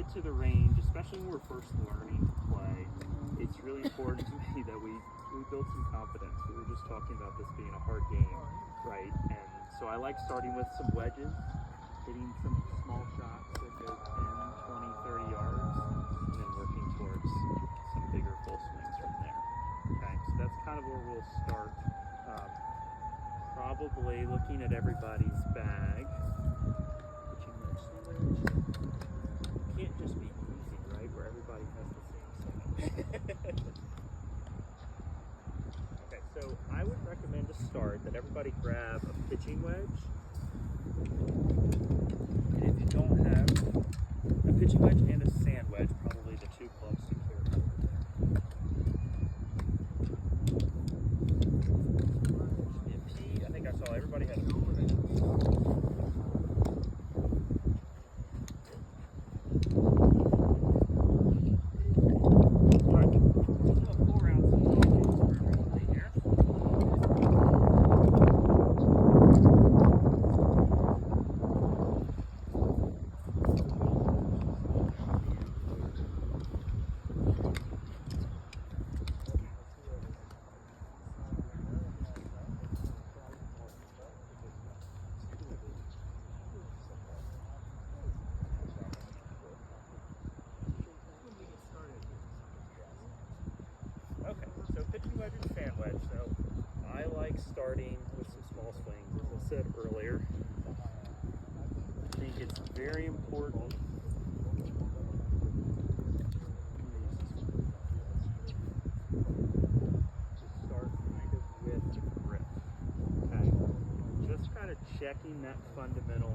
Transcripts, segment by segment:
get to the range, especially when we're first learning to play, it's really important to me that we build some confidence. We were just talking about this being a hard game, right? And so I like starting with some wedges, hitting some small shots that go 10, 20, 30 yards, and then working towards some bigger full swings from there. Okay, so that's kind of where we'll start. Probably looking at everybody's bag. It can't just be easy, right? Where everybody has the same thing. Okay, so I would recommend to start that everybody grab a pitching wedge. And if you don't have a pitching wedge and a sand wedge, probably the two clubs to carry over there. I think I saw everybody had a pitching wedge. Starting with some small swings, as I said earlier. I think it's very important to start kind of with grip. Okay, just kind of checking that fundamental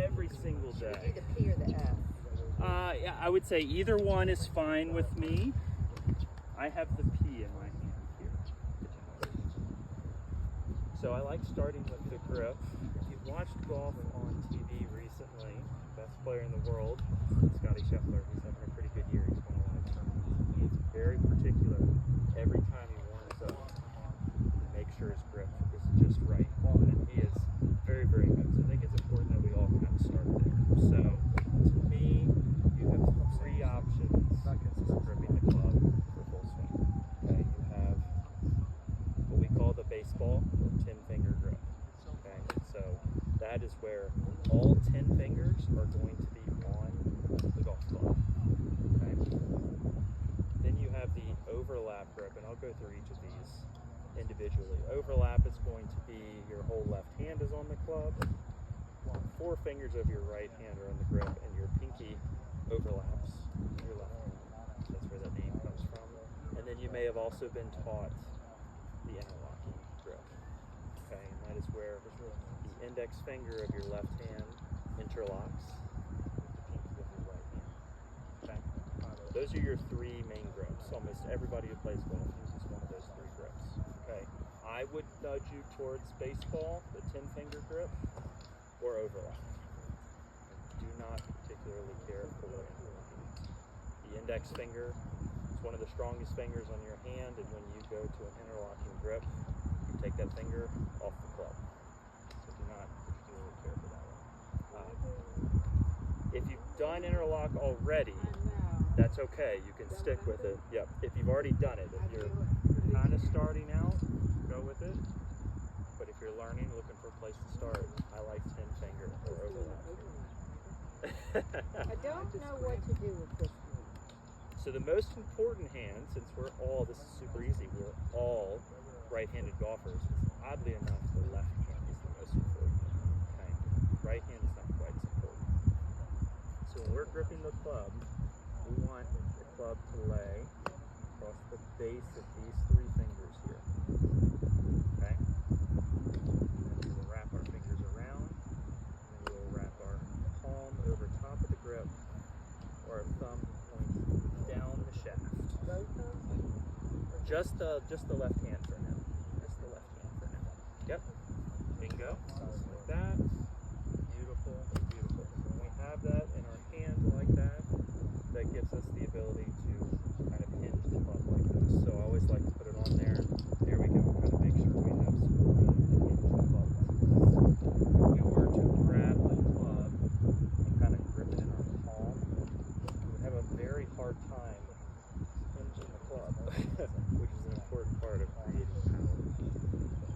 every single day. Should we do the P or the F? Yeah, I would say either one is fine with me. I have the P in my hand. So I like starting with the grip. If you've watched golf on TV recently, best player in the world, Scotty Scheffler, he's having a pretty good year. He's won a lot of tournaments. He's very particular every time he warms up to make sure his grip is just right. And he is very, very good. So I think it's important that we all kind of start there. So to me, you have three options for gripping the club for full swing. Okay, you have what we call the baseball 10-finger grip. Okay, so that is where all 10 fingers are going to be on the golf club. Okay. Then you have the overlap grip, and I'll go through each of these individually. Overlap is going to be your whole left hand is on the club, 4 fingers of your right hand are on the grip, and your pinky overlaps your left hand. That's where that name comes from. And then you may have also been taught the interlocking grip. Okay, and that is where the index finger of your left hand interlocks with the pinky of your right hand. Okay, those are your 3 main grips. Almost everybody who plays golf uses one of those 3 grips. Okay, I would nudge you towards baseball, the 10-finger grip, or overlap. I do not particularly care for interlocking. The index finger is one of the strongest fingers on your hand, and when you go to an interlocking grip, you take that finger off the club. So do not particularly care for that one. If you've done interlock already, that's okay. You can stick with it. Yep. If you've already done it, if you're kind of starting out, go with it. But if you're learning, looking for a place to start, I like 10-finger or overlap. I don't know what to do with this one. So the most important hand, since this is super easy, we're all right-handed golfers. Oddly enough, the left hand is the most important. Okay? Right hand is not quite as important. So when we're gripping the club, we want the club to lay across the base of these 3 fingers here. Okay? And then we'll wrap our fingers around, and then we'll wrap our palm over top of the grip, or our thumb points down the shaft. Just the left hand for now. Just the left hand for now. Yep. Bingo. Like that. Beautiful. Beautiful. When we have that in our hand like that, that gives us the ability to kind of hinge the club like this. So I always like to put it on there. There we go. Kind of make sure we have some room to hinge the club like this. If we were to grab the club and kind of grip it in our palm, very hard time hinging the club, which is an important part of creating power.